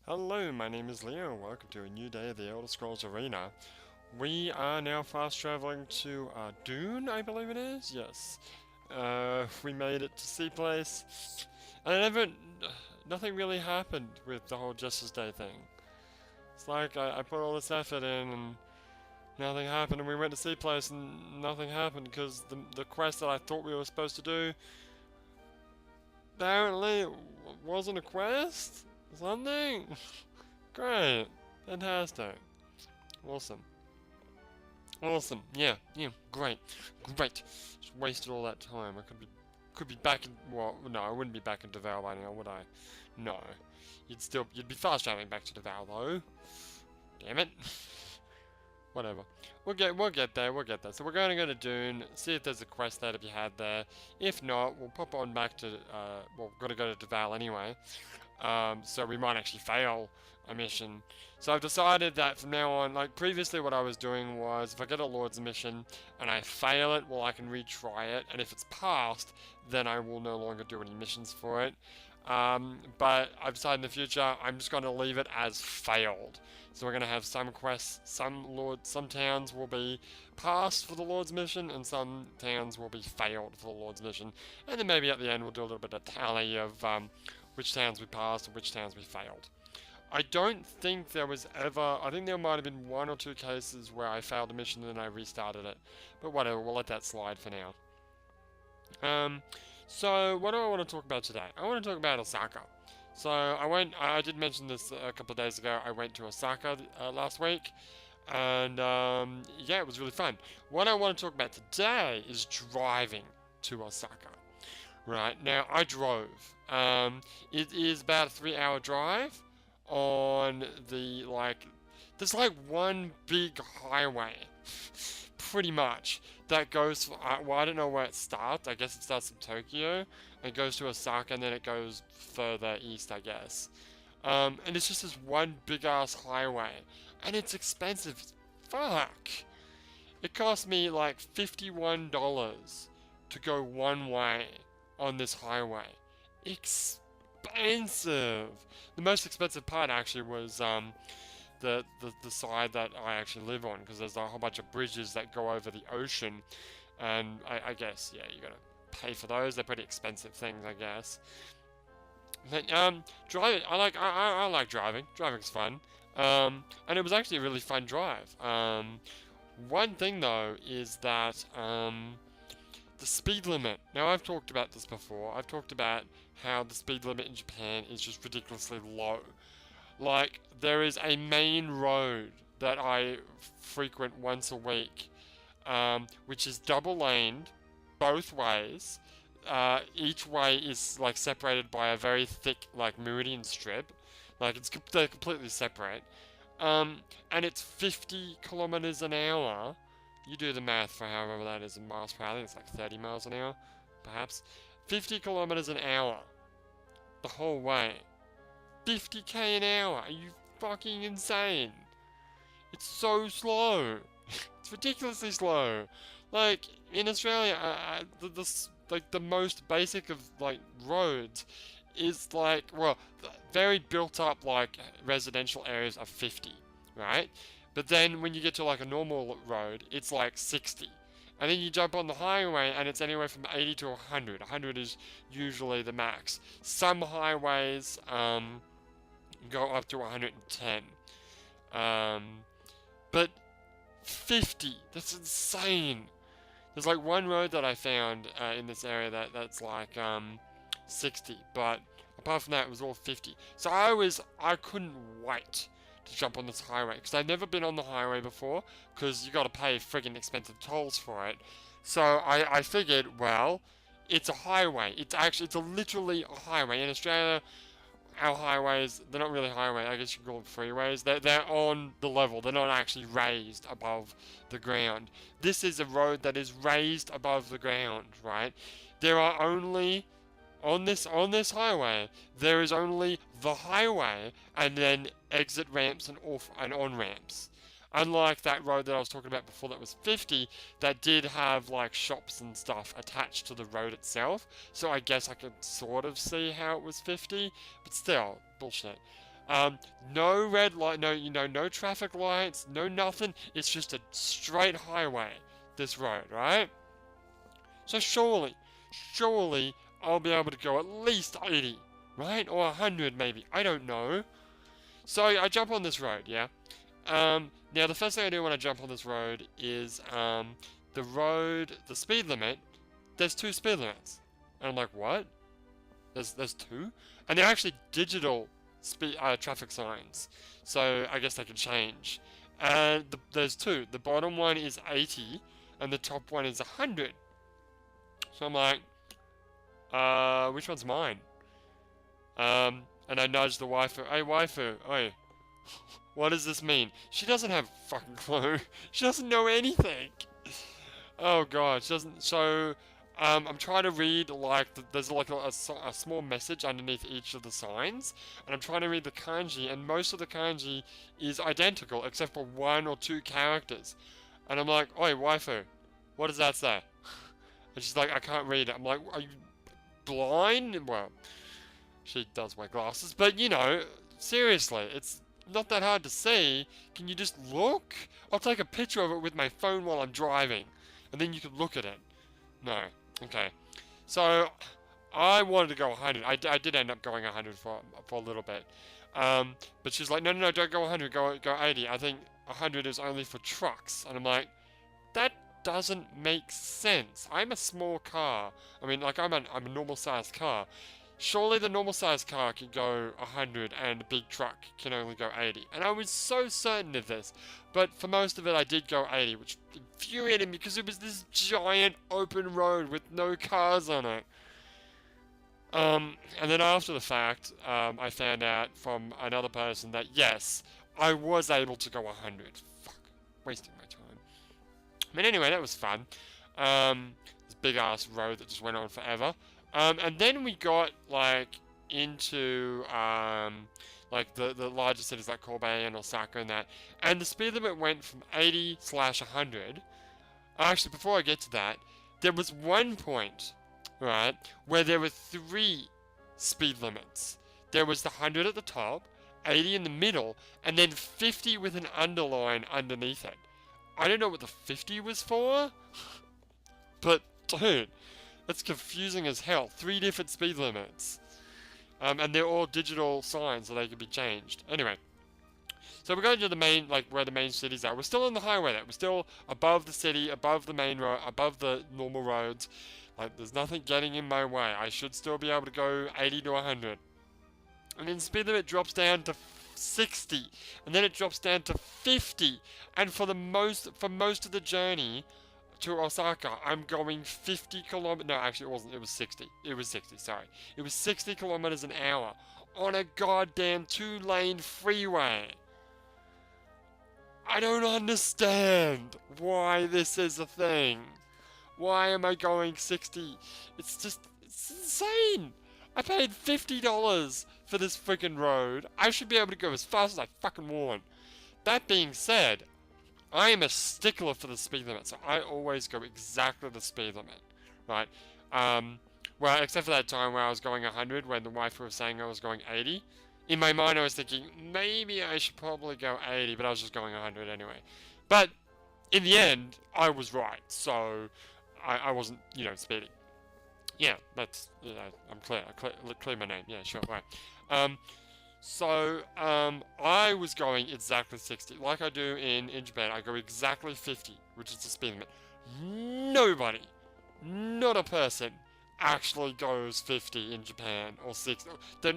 Hello, my name is Leo. Welcome to a new day of the Elder Scrolls Arena. We are now fast traveling to Dune, I believe it is. Yes. We made it to Sea Place, and nothing really happened with the whole Justice Day thing. It's like I put all this effort in and nothing happened, and we went to Sea Place and nothing happened because the quest that I thought we were supposed to do apparently wasn't a quest. Something. Great. Fantastic. Awesome. Awesome. Yeah, great. Great. Just wasted all that time. I could be back in, well, no, I wouldn't be back in Deval by now, would I? No. You'd be fast traveling back to Deval though. Damn it. Whatever. We'll get there. So we're going to go to Dune, see if there's a quest there to be had there. If not, we'll pop on back to, we're going to go to Deval anyway. So we might actually fail a mission. So I've decided that from now on, like previously what I was doing was, if I get a Lord's mission and I fail it, well I can retry it, and if it's passed, then I will no longer do any missions for it. But I've decided in the future, I'm just going to leave it as failed. So we're going to have some quests, some towns will be passed for the Lord's mission, and some towns will be failed for the Lord's mission. And then maybe at the end we'll do a little bit of tally of which towns we passed and which towns we failed. I don't think there was ever, I think there might have been one or two cases where I failed a mission and then I restarted it. But whatever, we'll let that slide for now. So what do I want to talk about today? I want to talk about Osaka. So I did mention this a couple of days ago, I went to Osaka last week. And yeah, it was really fun. What I want to talk about today is driving to Osaka. Right, now I drove. It is about a 3-hour drive on there's like one big highway, pretty much, that goes, well, I don't know where it starts. I guess it starts in Tokyo, and goes to Osaka, and then it goes further east, I guess. And it's just this one big ass highway, and it's expensive. Fuck. It cost me like $51 to go one way on this highway. Expensive. The most expensive part actually was the side that I actually live on, because there's a whole bunch of bridges that go over the ocean, and I guess yeah, you gotta pay for those. They're pretty expensive things, I guess. But driving, I like driving. Driving's fun. And it was actually a really fun drive. One thing though is that the speed limit. Now, I've talked about this before. I've talked about how the speed limit in Japan is just ridiculously low. Like, there is a main road that I frequent once a week, which is double laned both ways. Each way is like separated by a very thick like meridian strip. Like they're completely separate. And it's 50 kilometers an hour. You do the math for however that is in miles per hour. I think it's like 30 miles an hour, perhaps. 50 kilometers an hour. The whole way. 50k an hour. Are you fucking insane? It's so slow. It's ridiculously slow. Like, in Australia, the most basic of, like, roads is, like, well, very built up, like, residential areas are 50, right? But then when you get to like a normal road, it's like 60. And then you jump on the highway and it's anywhere from 80 to 100. 100 is usually the max. Some highways go up to 110. But 50, that's insane. There's like one road that I found in this area that's like 60, but apart from that it was all 50. So I couldn't wait to jump on this highway, because I've never been on the highway before, because you got to pay friggin' expensive tolls for it. So I figured, well, it's a highway. It's literally a highway. In Australia, our highways, they're not really highways, I guess you could call them freeways. They're on the level. They're not actually raised above the ground. This is a road that is raised above the ground, right? There are only on this highway, there is only the highway and then exit ramps and off and on ramps. Unlike that road that I was talking about before that was 50, that did have like shops and stuff attached to the road itself. So I guess I could sort of see how it was 50, but still, bullshit. No red light, no, no traffic lights, no nothing. It's just a straight highway, this road, right? So surely I'll be able to go at least 80, right? Or 100 maybe, I don't know. So I jump on this road, yeah? Now the first thing I do when I jump on this road is, the speed limit, there's 2 speed limits. And I'm like, what? There's 2? And they're actually digital traffic signs. So I guess they can change. And there's 2. The bottom one is 80, and the top one is 100. So I'm like, which one's mine? And I nudge the waifu. Hey, waifu, oi. What does this mean? She doesn't have a fucking clue. She doesn't know anything. Oh god, she doesn't. So, I'm trying to read, like, there's like a small message underneath each of the signs, and I'm trying to read the kanji, and most of the kanji is identical, except for 1 or 2 characters. And I'm like, oi, waifu, what does that say? And she's like, I can't read it. I'm like, are you blind? Well, she does wear glasses, but you know, seriously, it's not that hard to see. Can you just look? I'll take a picture of it with my phone while I'm driving, and then you can look at it. No. Okay. So, I wanted to go 100. I did end up going 100 for a little bit. But she's like, no, don't go 100, go 80. I think 100 is only for trucks. And I'm like, that doesn't make sense. I'm a small car. I mean, like, I'm a normal sized car. Surely the normal sized car can go 100 and the big truck can only go 80. And I was so certain of this. But for most of it I did go 80, which infuriated me because it was this giant open road with no cars on it. And then after the fact, I found out from another person that yes, I was able to go 100. Fuck, wasting my time. I mean, anyway, that was fun. This big ass road that just went on forever. And then we got, like, into, like, the larger cities like Kobe and Osaka and that. And the speed limit went from 80/100. Actually, before I get to that, there was one point, right, where there were 3 speed limits. There was the 100 at the top, 80 in the middle, and then 50 with an underline underneath it. I don't know what the 50 was for, but, dude, that's confusing as hell. 3 different speed limits. And they're all digital signs so they can be changed. Anyway. So we're going to the main, like, where the main cities are. We're still on the highway there. We're still above the city, above the main road, above the normal roads. Like, there's nothing getting in my way. I should still be able to go 80 to 100. And then the speed limit drops down to 60. And then it drops down to 50. And for most of the journey to Osaka, I'm going 50 kilometers. No, actually, it wasn't. It was 60. It was 60, sorry. It was 60 kilometers an hour on a goddamn 2-lane freeway. I don't understand why this is a thing. Why am I going 60? It's insane. I paid $50 for this freaking road. I should be able to go as fast as I fucking want. That being said, I am a stickler for the speed limit, so I always go exactly the speed limit, right? Well, except for that time where I was going 100 when the wife was saying I was going 80. In my mind, I was thinking, maybe I should probably go 80, but I was just going 100 anyway. But in the end, I was right, so I wasn't, speeding. Yeah, that's, I'm clear. I clear my name. Yeah, sure, right. So, I was going exactly 60. Like I do in Japan, I go exactly 50, which is the speed limit. Nobody, not a person, actually goes 50 in Japan, or 60.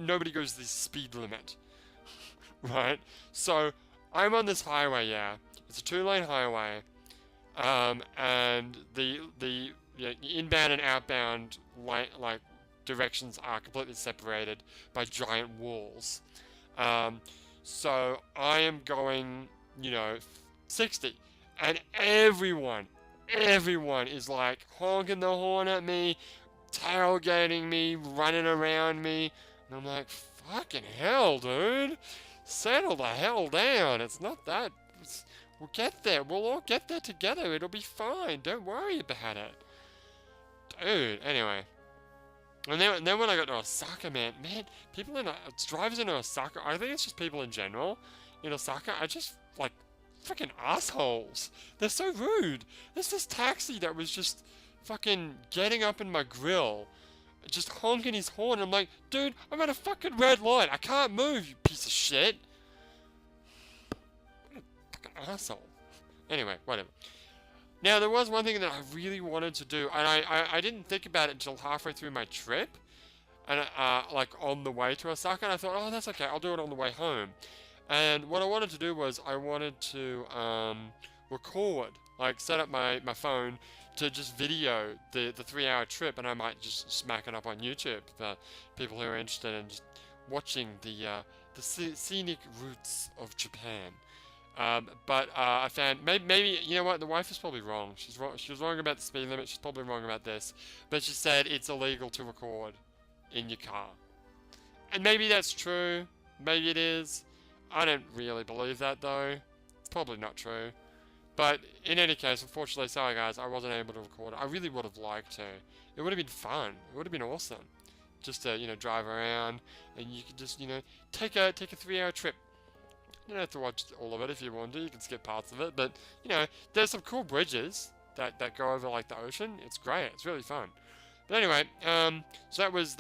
Nobody goes the speed limit, right? So, I'm on this highway, yeah. It's a 2-lane highway, and the inbound and outbound, like, directions are completely separated by giant walls. So I am going, 60, and everyone is like honking the horn at me, tailgating me, running around me, and I'm like, fucking hell, dude, settle the hell down. It's not that. We'll get there. We'll all get there together. It'll be fine. Don't worry about it, dude. Anyway. And then when I got to Osaka, man, people drivers in Osaka, I think it's just people in general in Osaka, are just like freaking assholes. They're so rude. There's this taxi that was just fucking getting up in my grill, just honking his horn. I'm like, dude, I'm at a fucking red light. I can't move, you piece of shit. What a fucking asshole. Anyway, whatever. Now, there was one thing that I really wanted to do, and I didn't think about it until halfway through my trip, and like on the way to Osaka, and I thought, oh, that's okay, I'll do it on the way home. And what I wanted to do was I wanted to record, like set up my phone to just video the 3-hour trip, and I might just smack it up on YouTube for people who are interested in just watching the scenic routes of Japan. But I found maybe you know what, the wife is probably wrong. She's wrong. She was wrong about the speed limit. She's probably wrong about this. But she said it's illegal to record in your car, and maybe that's true. Maybe it is. I don't really believe that though. It's probably not true. But in any case, unfortunately, sorry guys, I wasn't able to record it. I really would have liked to. It would have been fun. It would have been awesome. Just to drive around, and you could just take a 3-hour trip. You don't have to watch all of it if you want to. You can skip parts of it, but there's some cool bridges that go over like the ocean. It's great. It's really fun. But anyway, so that was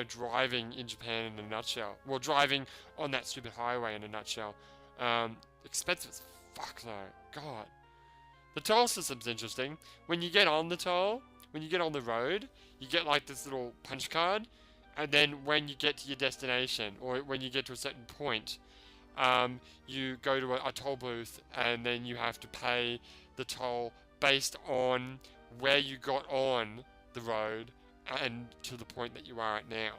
driving in Japan in a nutshell. Well, driving on that stupid highway in a nutshell. Expensive as fuck though. God. The toll system's interesting. When you get on the toll, when you get on the road, you get like this little punch card, and then when you get to your destination or when you get to a certain point, you go to a toll booth, and then you have to pay the toll based on where you got on the road and to the point that you are at now,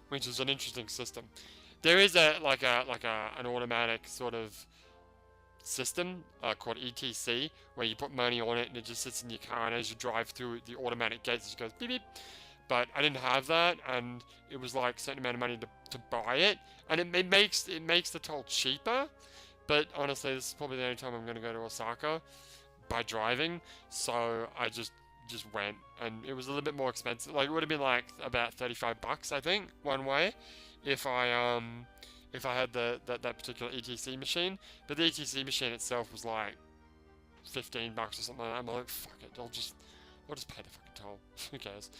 which is an interesting system. There is an automatic sort of system called ETC, where you put money on it and it just sits in your car, and as you drive through the automatic gates, it goes beep beep. But I didn't have that, and it was like a certain amount of money to buy it, and it makes the toll cheaper. But honestly, this is probably the only time I'm going to go to Osaka by driving, so I just went, and it was a little bit more expensive. Like, it would have been like about $35, I think, one way, if I had that particular ETC machine. But the ETC machine itself was like $15 or something like that. I'm like, fuck it, I'll just pay the fucking toll. Who cares?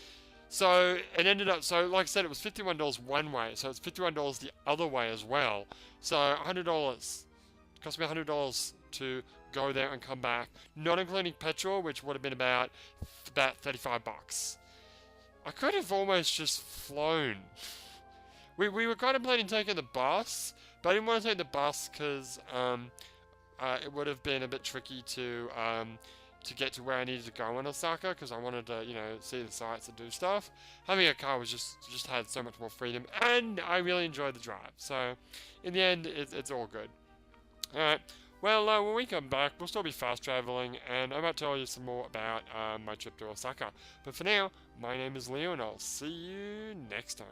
So it ended up, like I said, it was $51 one way, so it's $51 the other way as well. So $100. It cost me $100 to go there and come back, not including petrol, which would have been about $35. I could have almost just flown. We were contemplating taking the bus, but I didn't want to take the bus because it would have been a bit tricky to get to where I needed to go in Osaka, because I wanted to, see the sights and do stuff. Having a car was just had so much more freedom, and I really enjoyed the drive. So, in the end, it's all good. Alright, well, when we come back, we'll still be fast traveling, and I might tell you some more about my trip to Osaka. But for now, my name is Leo, and I'll see you next time.